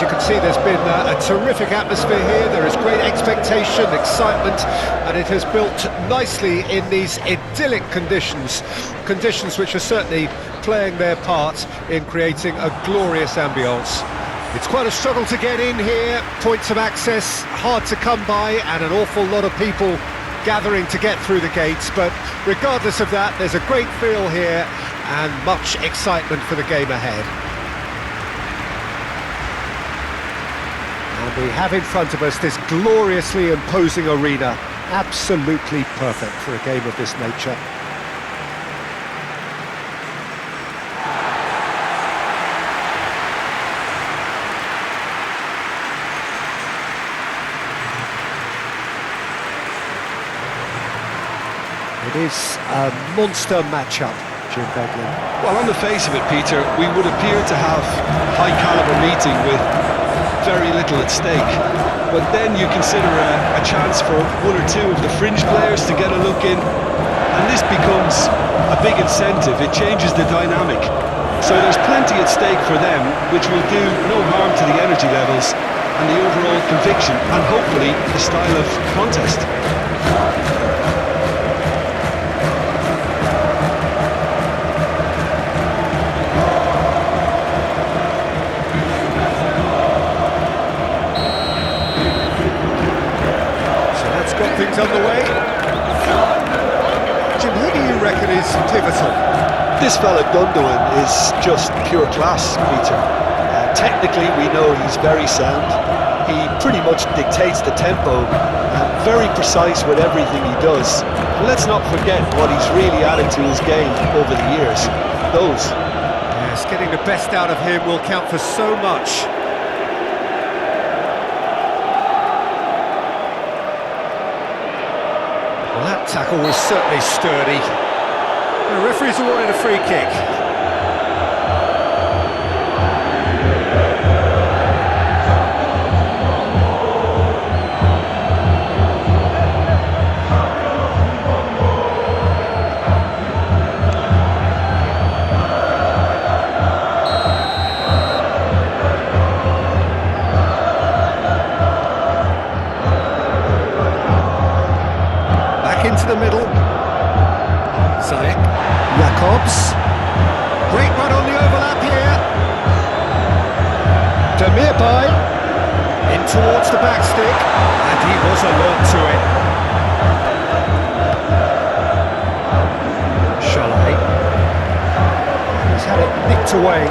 you can see, there's been a terrific atmosphere here. There is great expectation, excitement, and it has built nicely in these idyllic conditions. Conditions which are certainly playing their part in creating a glorious ambience. It's quite a struggle to get in here, points of access hard to come by, and an awful lot of people gathering to get through the gates, but regardless of that, there's a great feel here and much excitement for the game ahead. And we have in front of us this gloriously imposing arena, absolutely perfect for a game of this nature. It is a monster matchup, Jim Begley. Well, on the face of it, Peter, we would appear to have a high-caliber meeting with very little at stake. But then you consider a chance for one or two of the fringe players to get a look in, and this becomes a big incentive. It changes the dynamic. So there's plenty at stake for them, which will do no harm to the energy levels and the overall conviction, and hopefully the style of contest. Things underway. Jim, who do you reckon is pivotal? This fella Gundogan is just pure class, Peter. Technically, we know he's very sound. He pretty much dictates the tempo, very precise with everything he does. And let's not forget what he's really added to his game over the years. Those. Yes, getting the best out of him will count for so much. That tackle was certainly sturdy. The referee's awarded a free kick. Into the middle. Zayek. Jakobs. Great run on the overlap here. Demirbay. In towards the back stick. And he was alert to it. Shalai. He's had it nicked away.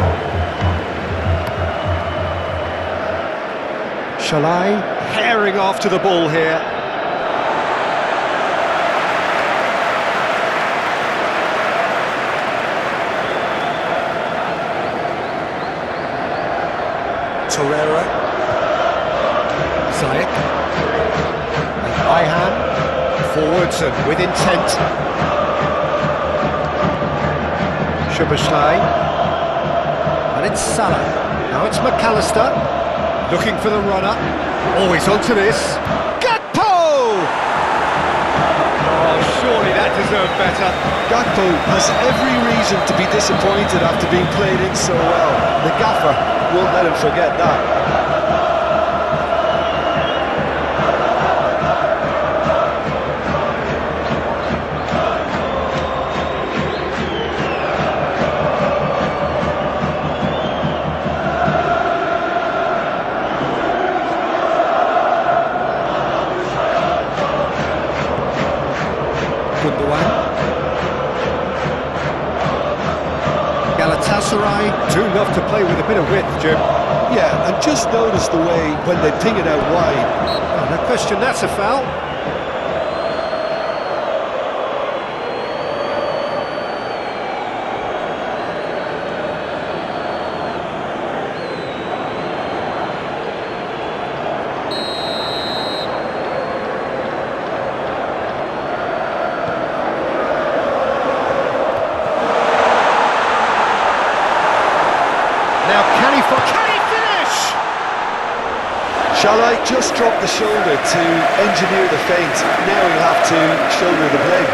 Shalai herring after the ball here. Torreira, Zayek, Ayhan, forwards and with intent. Szoboszlai, and it's Salah. Now it's McAllister, looking for the runner. Always onto this. Gakpo! Oh, surely that deserved better. Gakpo has every reason to be disappointed after being played in so well. The gaffer won't let him forget that. Galatasaray do love to play with a bit of width, Jim. Yeah, and just notice the way when they ping it out wide. No question, that's a foul. Now, can he finish? Shalai just dropped the shoulder to engineer the feint. Now he'll have to shoulder the blame.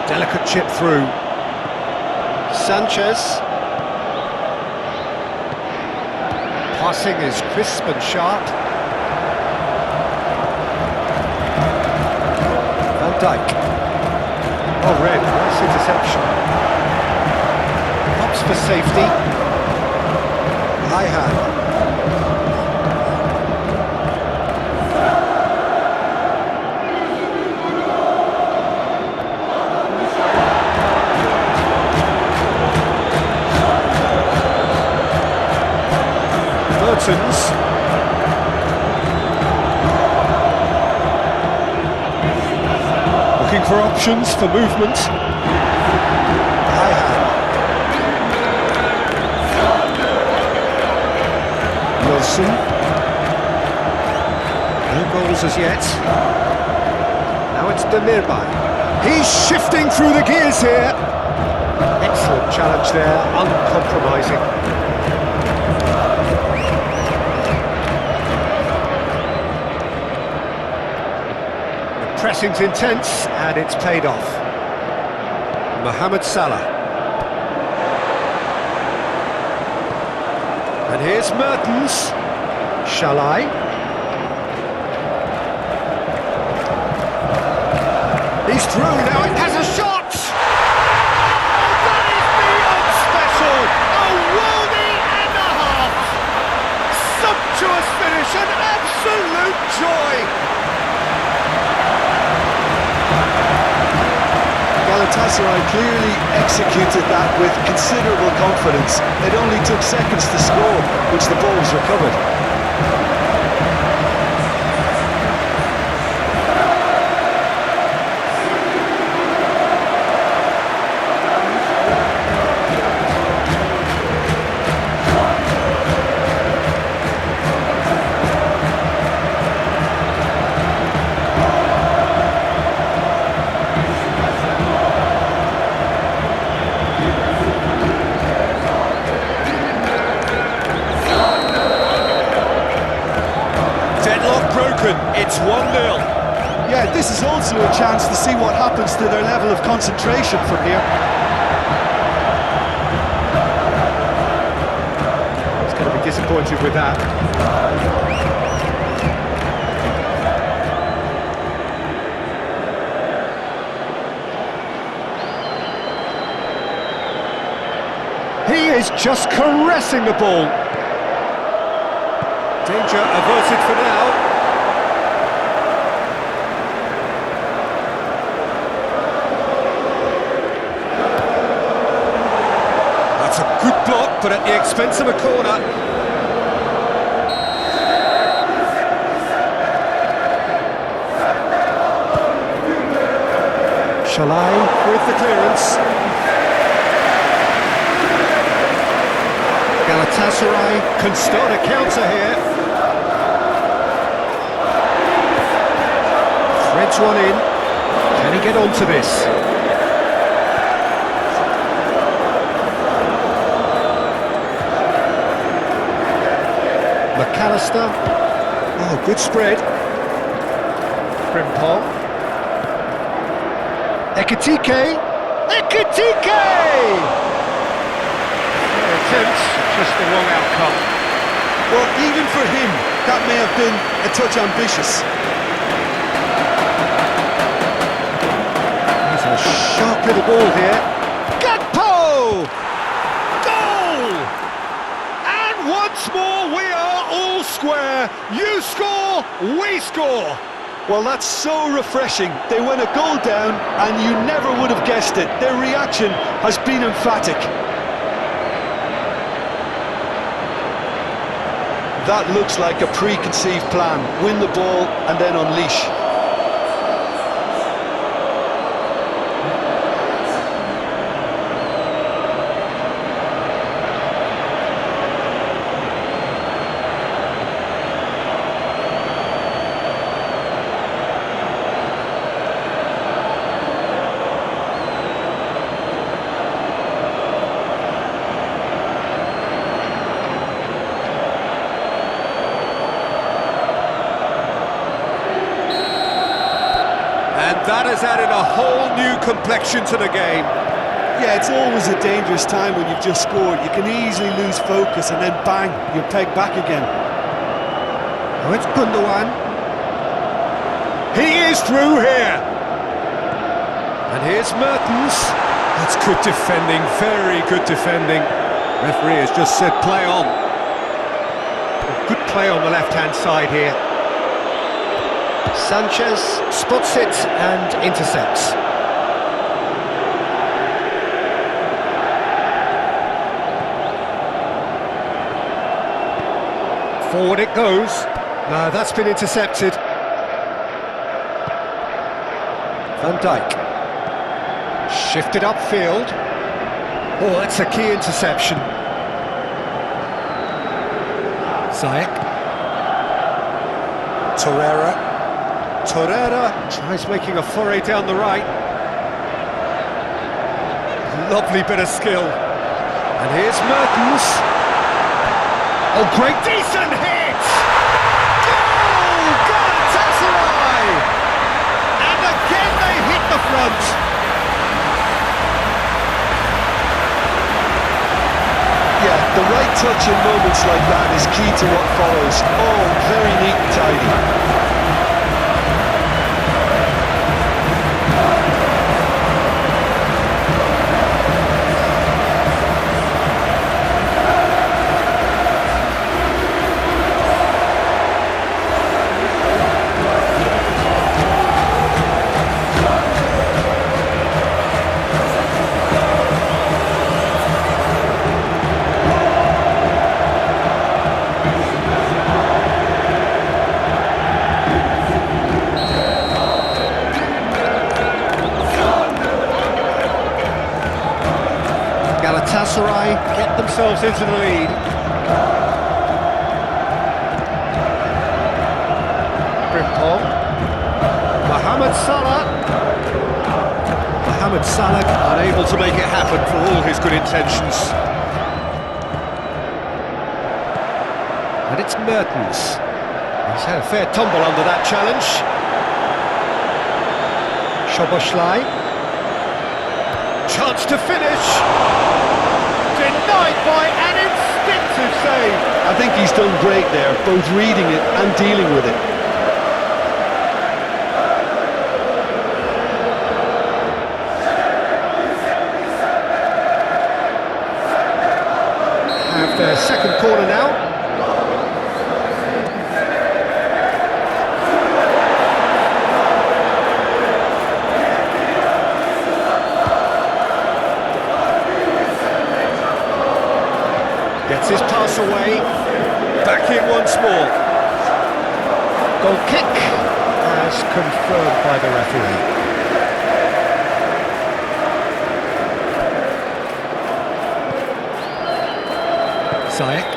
Delicate chip through. Sanchez. Passing is crisp and sharp. Van Dijk. Oh, red, nice interception. Pops for safety. High hand. Mertens. Looking for options for movement. High hand. Wilson. No goals as yet. Now it's Demirbay. He's shifting through the gears here. Excellent challenge there, uncompromising. Pressing's intense, and it's paid off. Mohamed Salah. And here's Mertens. Shalai. He's through, now it has a shot! Oh, that is beyond special! A worldie and a half! Sumptuous finish, an absolute joy! Galatasaray clearly executed that with considerable confidence. It only took seconds to score, which the ball was recovered. It's 1-0. Yeah, this is also a chance to see what happens to their level of concentration from here. He's going to be disappointed with that. He is just caressing the ball. Danger averted for now. That's a good block, but at the expense of a corner. Shalai with the clearance. Galatasaray can start a counter here. Threads one in. Can he get onto this? McAllister. Oh, good spread. Frimpong. Ekitike. Ekitike! Attempt, just the wrong outcome. Well, even for him, that may have been a touch ambitious. There's a sharp little ball here. Gakpo! Goal! And once more we are all square. You score, we score. Well, that's so refreshing. They went a goal down and you never would have guessed it. Their reaction has been emphatic. That looks like a preconceived plan. Win the ball and then unleash. That has added a whole new complexion to the game. Yeah, it's always a dangerous time when you've just scored. You can easily lose focus and then bang, you're pegged back again. Oh, it's Gundogan. He is through here. And here's Mertens. That's good defending, very good defending. Referee has just said play on. Good play on the left-hand side here. Sanchez spots it and intercepts. Forward it goes. No, that's been intercepted. Van Dijk. Shifted upfield. Oh, that's a key interception. Ziyech. Torreira tries making a foray down the right. Lovely bit of skill. And here's Mertens. Oh, great, decent hit! Goal! Galatasaray! And again they hit the front. Yeah, the right touch in moments like that is key to what follows. Oh, very neat and tidy. Galatasaray get themselves into the lead. Frimpong. Mohamed Salah. Mohamed Salah unable to make it happen for all his good intentions. And it's Mertens. He's had a fair tumble under that challenge. Szoboszlai. Chance to finish. Denied by an instinctive save. I think he's done great there, both reading it and dealing with it. Have their second corner now. Gets his pass away, back in once more. Goal kick as confirmed by the referee. Ziyech.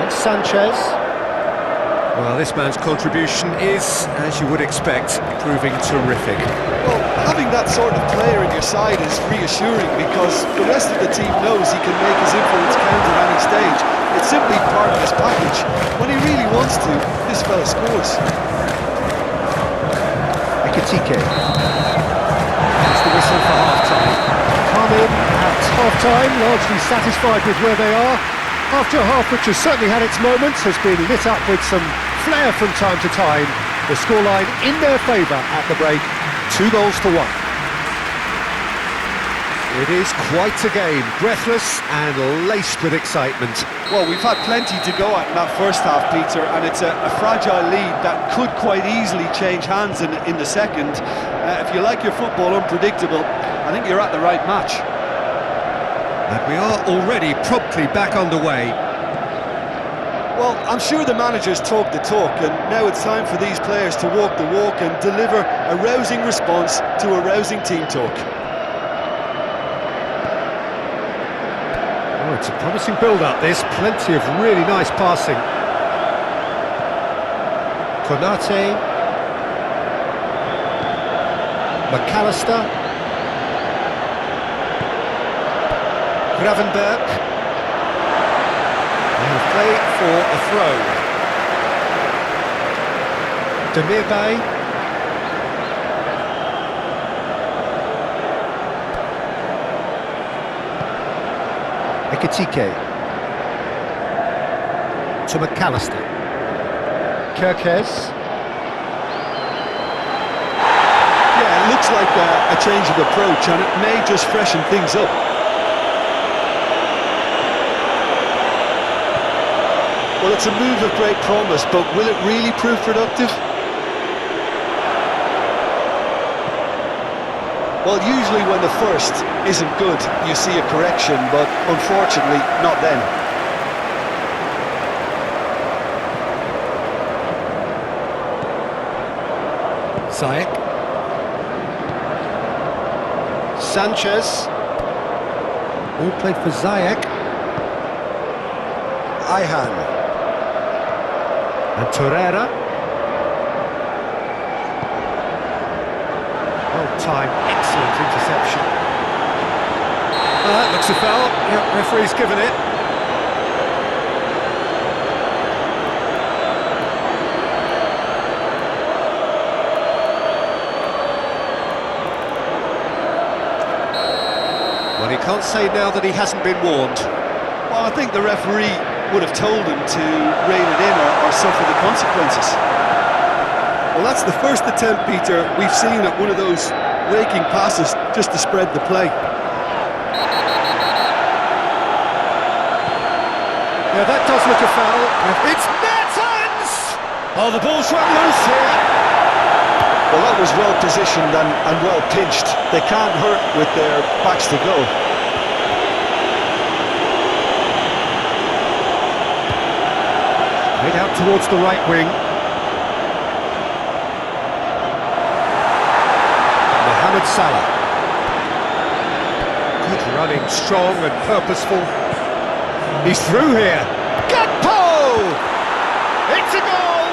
And Sanchez. Well, this man's contribution is, as you would expect, proving terrific. Well, having that sort of player in your side is reassuring because the rest of the team knows he can make his influence count at any stage. It's simply part of his package. When he really wants to, this fella scores. Ekitike. That's the whistle for half-time. Come in at half-time, largely satisfied with where they are. After a half which has certainly had its moments, has been lit up with some flair from time to time. The scoreline in their favour at the break, 2-1. It is quite a game, breathless and laced with excitement. Well, we've had plenty to go at in that first half, Peter, and it's a fragile lead that could quite easily change hands in the second. If you like your football unpredictable, I think you're at the right match. And we are already promptly back underway. Well, I'm sure the manager's talked the talk, and now it's time for these players to walk the walk and deliver a rousing response to a rousing team talk. Oh, it's a promising build-up, this. Plenty of really nice passing. Konate. McAllister. Gravenberg. play for a throw. Demirbay. Ekitike. To McAllister. Kirkes. Yeah, it looks like a change of approach, and it may just freshen things up. Well, it's a move of great promise, but will it really prove productive? Well, usually when the first isn't good, you see a correction, but unfortunately, not then. Ziyech. Sanchez. All played for Ziyech. Ayhan. And Torreira. Well timed, excellent interception. That looks a foul. Yep, referee's given it. Well, he can't say now that he hasn't been warned. Well, I think the referee would have told him to rein it in or suffer the consequences. Well, that's the first attempt, Peter, we've seen at one of those raking passes just to spread the play. Yeah, that does look a foul. It's Mertens! Oh, the ball's run loose here. Well, that was well positioned and well pinched. They can't hurt with their backs to goal. Played out towards the right wing. Mohamed Salah. Good running, strong and purposeful. He's through here. Gakpo! It's a goal!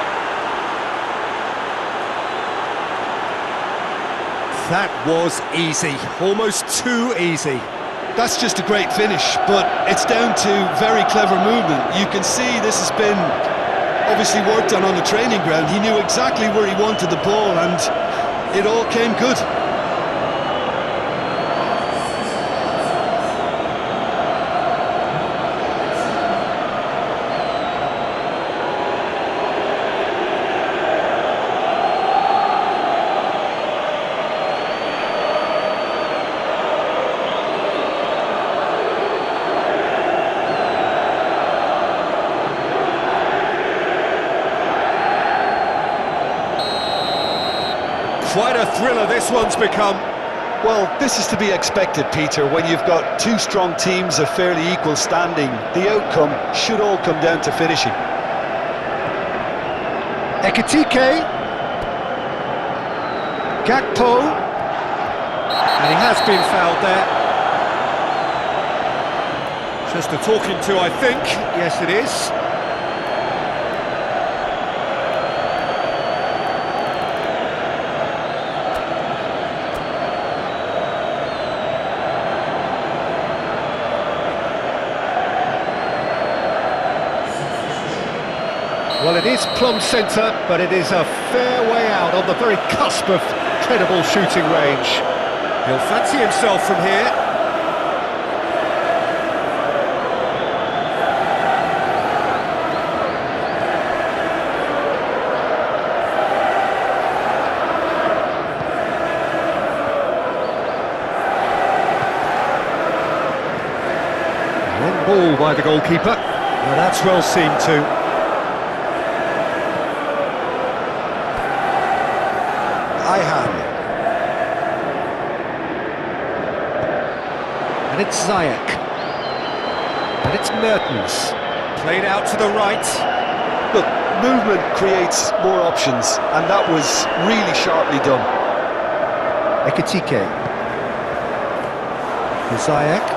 That was easy, almost too easy. That's just a great finish, but it's down to very clever movement. You can see this has been obviously worked on the training ground. He knew exactly where he wanted the ball, and it all came good. Quite a thriller this one's become. Well, this is to be expected, Peter. When you've got two strong teams of fairly equal standing, the outcome should all come down to finishing. Ekitike. Gakpo. And he has been fouled there. Just a talking to, I think. Yes, it is. Well, it is plumb centre, but it is a fair way out on the very cusp of credible shooting range. He'll fancy himself from here. One ball by the goalkeeper. Well, that's well seen too. Ayhan. And it's Ziyech. And it's Mertens. Played out to the right. Look, movement creates more options, and that was really sharply done. Ekitike. Ziyech.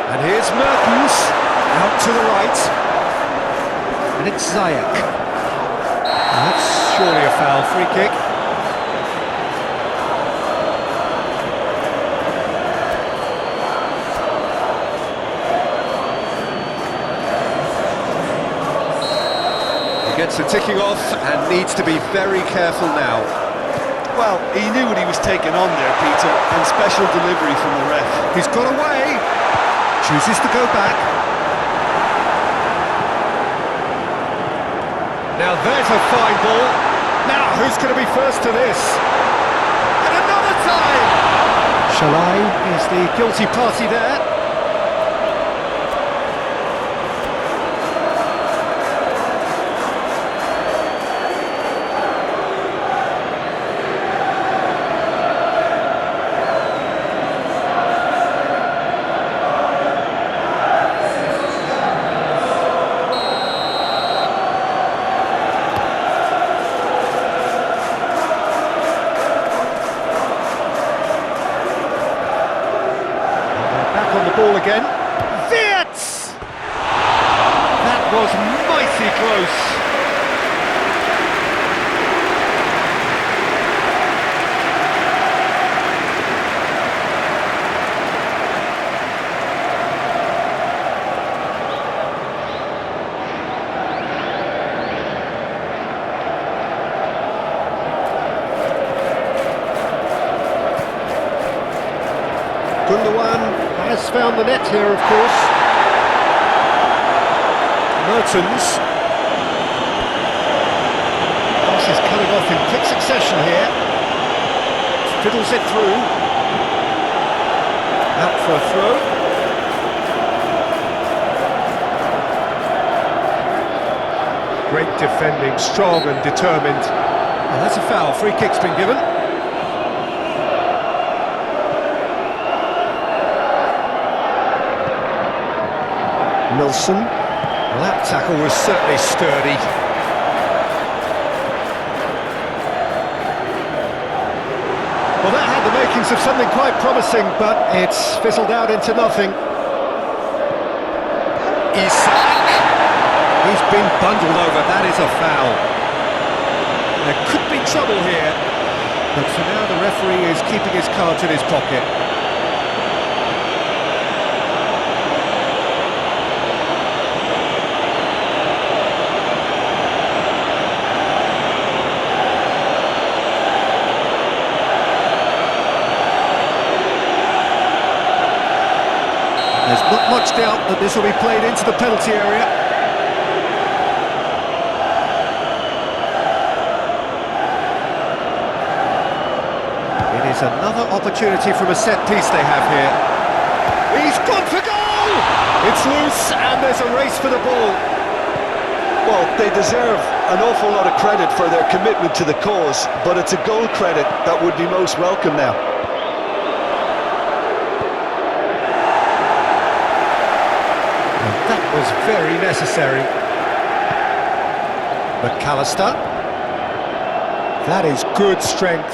And here's Mertens. Out to the right. And it's Ziyech. That's surely a foul. Free kick. minutes are ticking off and needs to be very careful now. Well, he knew what he was taking on there, Peter, and special delivery from the ref. He's got away, chooses to go back. Now there's a fine ball. Now who's going to be first to this? And another time! Shalai is the guilty party there. Ball again. Wirtz! That was mighty close. Gundogan has found the net here, of course. Mertens. Pass is coming off in quick succession here. Fiddles it through. Out for a throw. Great defending, strong and determined. And that's a foul. Free kick's been given. Nilsson. Well, that tackle was certainly sturdy. Well, that had the makings of something quite promising, but it's fizzled out into nothing. Isak. He's been bundled over. That is a foul. There could be trouble here, but for now the referee is keeping his cards in his pocket. There's not much doubt that this will be played into the penalty area. It is another opportunity from a set piece they have here. He's gone for goal! It's loose and there's a race for the ball. Well, they deserve an awful lot of credit for their commitment to the cause, but it's a goal credit that would be most welcome now. That was very necessary. McAllister. That is good strength.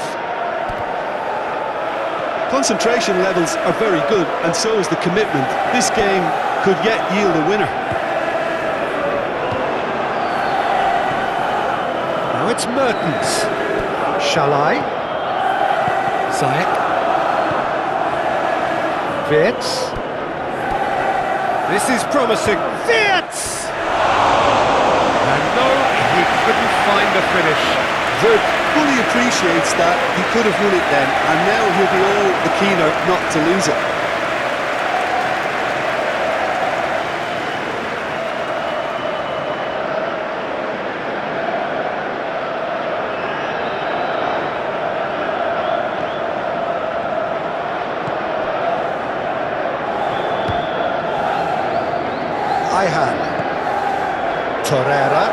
Concentration levels are very good, and so is the commitment. This game could yet yield a winner. Now it's Mertens. Shalai. Ziyech. Wirtz. This is promising. Wirtz! And no, he couldn't find the finish. Wirtz fully appreciates that he could have won it then, and now he'll be all the keener not to lose it. Torreira.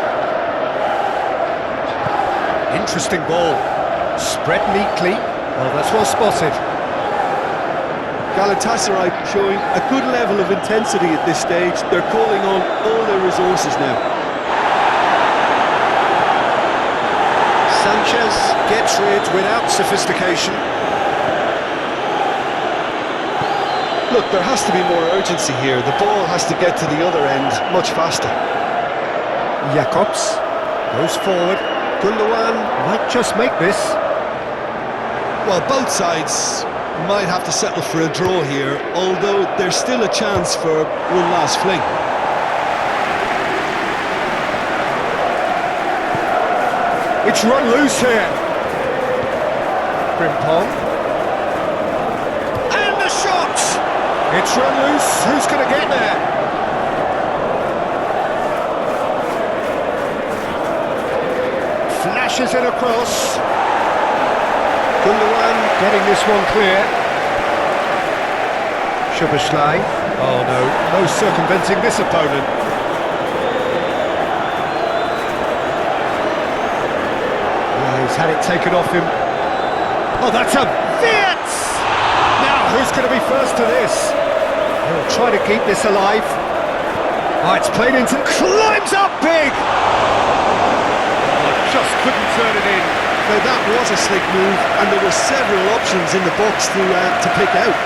Interesting ball. Spread neatly. Well, that's well spotted. Galatasaray showing a good level of intensity at this stage. They're calling on all their resources now. Sanchez gets rid without sophistication. Look, there has to be more urgency here. The ball has to get to the other end much faster. Jacobs goes forward. Gundogan might just make this. Well, both sides might have to settle for a draw here, although there's still a chance for one last fling. It's run loose here. Frimpong. And the shot! It's run loose. Who's going to get there? Flashes it across. Gundogan getting this one clear. Szoboszlai. Oh no circumventing this opponent. He's had it taken off him. Oh, that's a Wirtz! Now, who's going to be first to this? He'll try to keep this alive. Oh, it's played into... Climbs up big! Oh, just couldn't turn it in. Now that was a slick move, and there were several options in the box to pick out.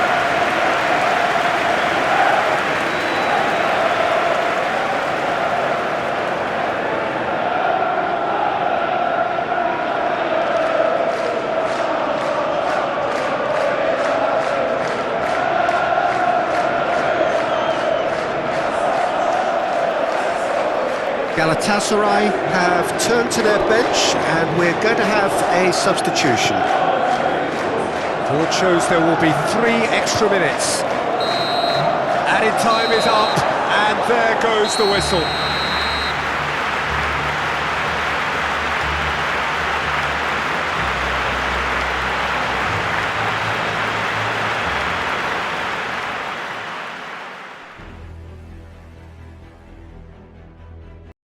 Galatasaray have turned to their bench and we're going to have a substitution. Board shows there will be 3 extra minutes. Added time is up and there goes the whistle.